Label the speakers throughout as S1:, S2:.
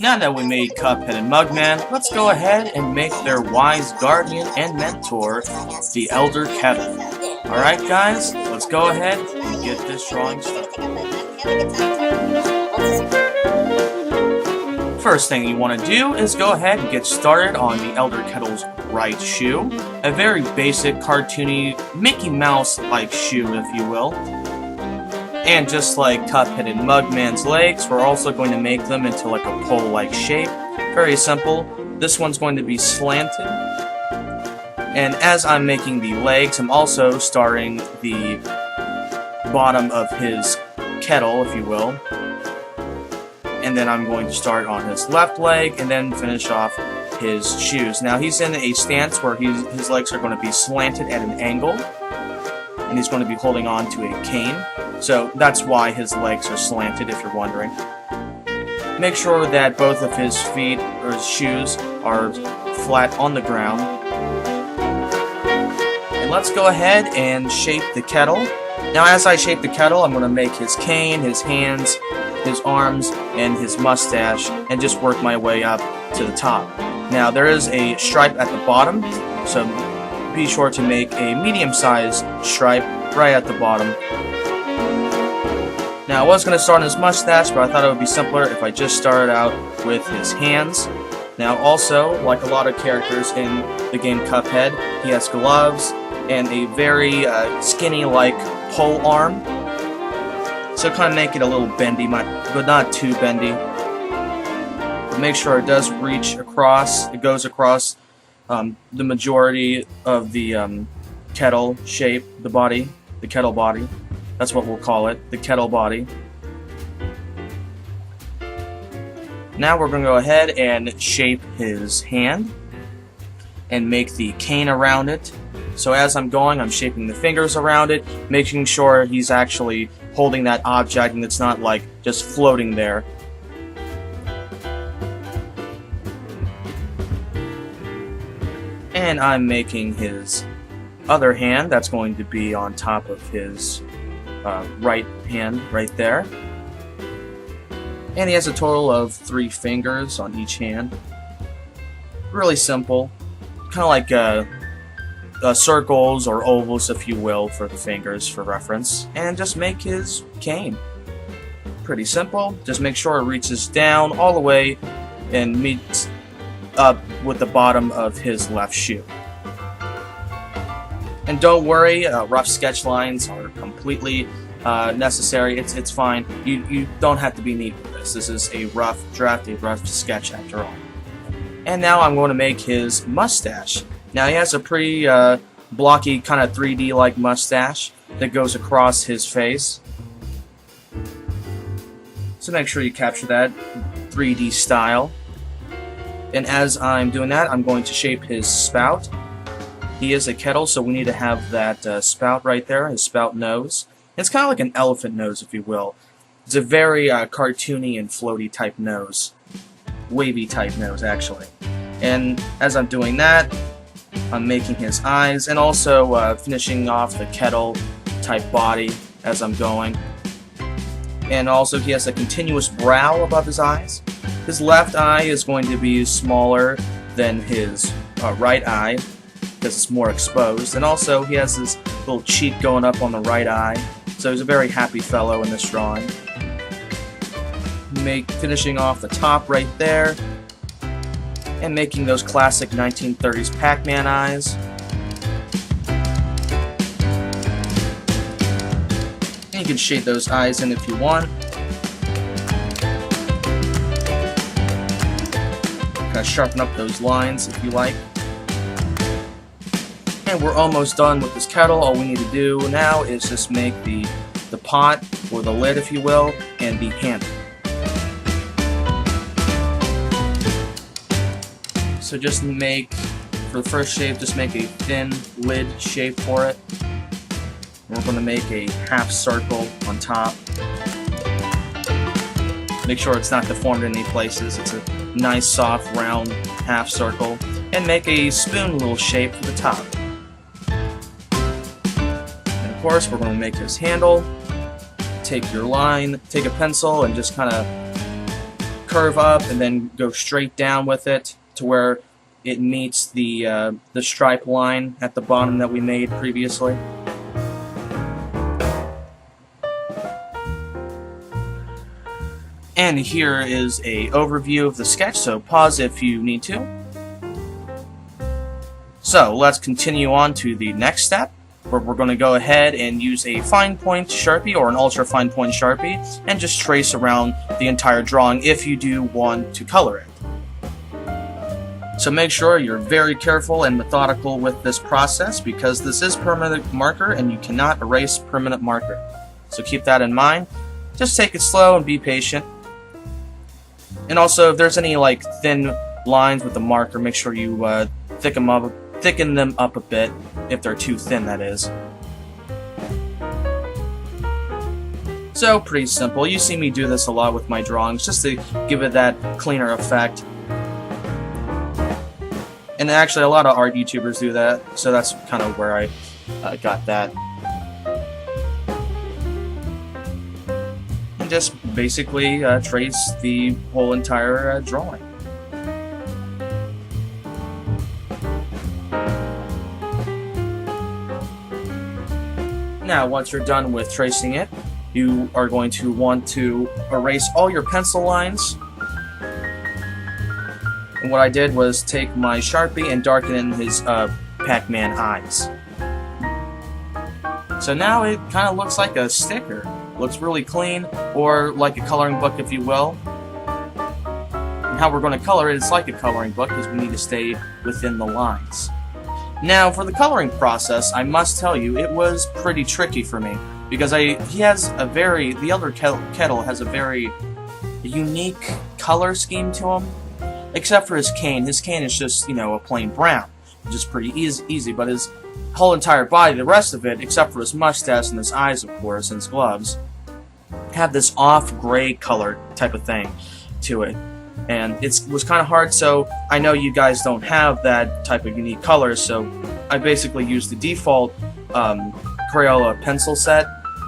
S1: Now that we made Cuphead and Mugman, let's go ahead and make their wise guardian and mentor, the Elder Kettle. Alright guys, let's go ahead and get this drawing started. First thing you want to do is go ahead and get started on the Elder Kettle's right shoe. A very basic, cartoony, Mickey Mouse-like shoe, if you will. And just like Cuphead and Mugman's legs, we're also going to make them into like a pole-like shape. Very simple. This one's going to be slanted. And as I'm making the legs, I'm also starting the bottom of his kettle, if you will. And then I'm going to start on his left leg and then finish off his shoes. Now he's in a stance where his legs are going to be slanted at an angle. And he's going to be holding on to a cane. So that's why his legs are slanted, if you're wondering. Make sure that both of his feet or his shoes are flat on the ground. And let's go ahead and shape the kettle. Now as I shape the kettle, I'm going to make his cane, his hands, his arms, and his mustache, and just work my way up to the top. Now there is a stripe at the bottom, so be sure to make a medium-sized stripe right at the bottom. Now I was going to start on his mustache, but I thought it would be simpler if I just started out with his hands. Now also, like a lot of characters in the game Cuphead, he has gloves and a very skinny-like pole arm. So kind of make it a little bendy, but not too bendy. But make sure it does reach across, it goes across the majority of the kettle shape, the body, the kettle body. That's what we'll call it, the kettle body. Now we're going to go ahead and shape his hand and make the cane around it. So as I'm going, I'm shaping the fingers around it, making sure he's actually holding that object and it's not like just floating there. And I'm making his other hand that's going to be on top of his right hand right there. And he has a total of 3 fingers on each hand. Really simple. Kind of like circles or ovals, if you will, for the fingers for reference. And just make his cane. Pretty simple. Just make sure it reaches down all the way and meets up with the bottom of his left shoe. And don't worry, rough sketch lines are completely necessary. It's fine. You don't have to be neat with this. This is a rough draft, a rough sketch after all. And now I'm going to make his mustache. Now he has a pretty blocky, kind of 3D-like mustache that goes across his face. So make sure you capture that 3D style. And as I'm doing that, I'm going to shape his spout. He is a kettle, so we need to have that spout right there, his spout nose. It's kind of like an elephant nose, if you will. It's a very cartoony and floaty type nose. Wavy type nose, actually. And as I'm doing that, I'm making his eyes and also finishing off the kettle type body as I'm going. And also he has a continuous brow above his eyes. His left eye is going to be smaller than his right eye because it's more exposed. And also he has this little cheek going up on the right eye. So he's a very happy fellow in this drawing. Finishing off the top right there. And making those classic 1930s Pac-Man eyes. And you can shade those eyes in if you want. Kind of sharpen up those lines if you like. And we're almost done with this kettle. All we need to do now is just make the pot, or the lid if you will, and the handle. So just make, for the first shape, just make a thin lid shape for it. And we're going to make a half circle on top. Make sure it's not deformed in any places. It's a nice, soft, round half circle. And make a spoon little shape for the top. And of course, we're going to make his handle. Take your line, take a pencil, and just kind of curve up and then go straight down with it to where it meets the stripe line at the bottom that we made previously. And here is a overview of the sketch, so pause if you need to. So let's continue on to the next step, where we're going to go ahead and use a fine point Sharpie or an ultra fine point Sharpie and just trace around the entire drawing if you do want to color it. So make sure you're very careful and methodical with this process, because this is permanent marker and you cannot erase permanent marker. So keep that in mind. Just take it slow and be patient. And also, if there's any like thin lines with the marker, make sure you thicken them up a bit, if they're too thin, that is. So, pretty simple. You see me do this a lot with my drawings, just to give it that cleaner effect. And actually, a lot of art YouTubers do that, so that's kind of where I got that. And just basically trace the whole entire drawing. Now, once you're done with tracing it, you are going to want to erase all your pencil lines. And what I did was take my Sharpie and darken in his Pac-Man eyes. So now it kind of looks like a sticker. Looks really clean, or like a coloring book, if you will. And how we're going to color it is like a coloring book, because we need to stay within the lines. Now, for the coloring process, I must tell you, it was pretty tricky for me, because the Elder Kettle has a very unique color scheme to him, except for his cane. His cane is just, a plain brown, which is pretty easy, but his whole entire body, the rest of it, except for his mustache and his eyes, of course, and his gloves, have this off-gray color type of thing to it. And it was kind of hard, so I know you guys don't have that type of unique color, so I basically used the default Crayola pencil set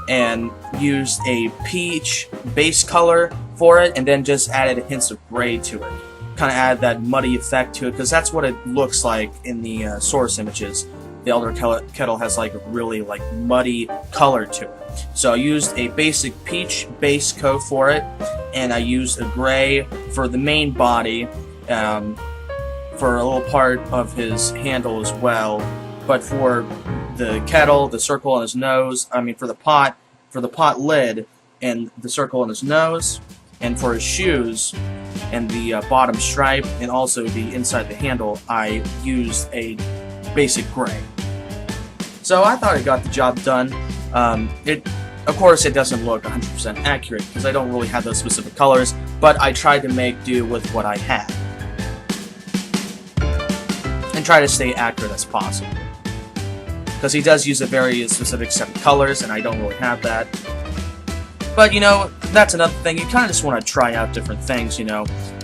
S1: and used a peach base color for it, and then just added hints of gray to it. Kind of add that muddy effect to it, because that's what it looks like in the source images. The Elder Kettle has like a really muddy color to it. So I used a basic peach base coat for it, and I used a gray for the main body, for a little part of his handle as well. But for the kettle, the circle on his nose, for the pot lid and the circle on his nose, and for his shoes and the bottom stripe, and also the inside the handle, I used a basic gray. So I thought I got the job done. Of course, it doesn't look 100% accurate, because I don't really have those specific colors, but I tried to make do with what I had. And try to stay accurate as possible. Because he does use a very specific set of colors, and I don't really have that. But, that's another thing. You kind of just want to try out different things,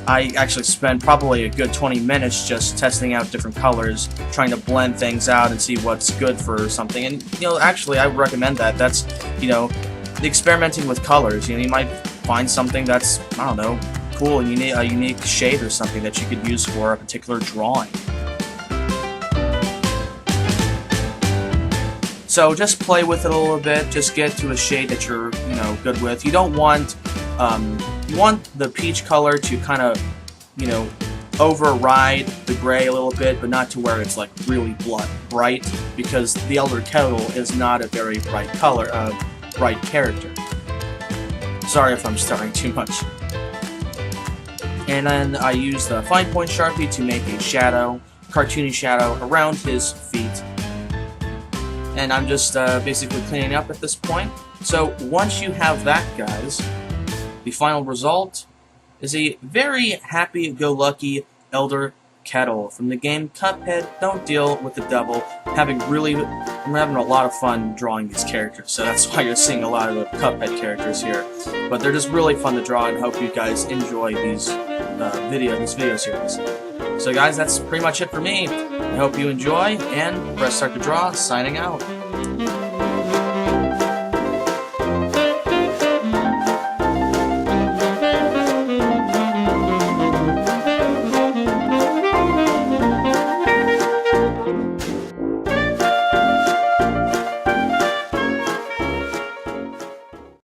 S1: I actually spent probably a good 20 minutes just testing out different colors, trying to blend things out and see what's good for something. And, actually, I would recommend that. That's, experimenting with colors. You might find something that's, I don't know, cool, and a unique shade or something that you could use for a particular drawing. So just play with it a little bit. Just get to a shade that you're, good with. You don't want, you want the peach color to kind of, override the gray a little bit, but not to where it's really bright, because the Elder Kettle is not a very bright color, bright character. Sorry if I'm stuttering too much. And then I used the fine point Sharpie to make a shadow, cartoony shadow around his feet. And I'm just basically cleaning up at this point. So once you have that, guys, the final result is a very happy-go-lucky Elder Kettle from the game Cuphead. Don't deal with the devil. I'm having a lot of fun drawing these characters, so that's why you're seeing a lot of the Cuphead characters here. But they're just really fun to draw, and hope you guys enjoy these video series. So guys, that's pretty much it for me. I hope you enjoy, and press start to draw, signing out.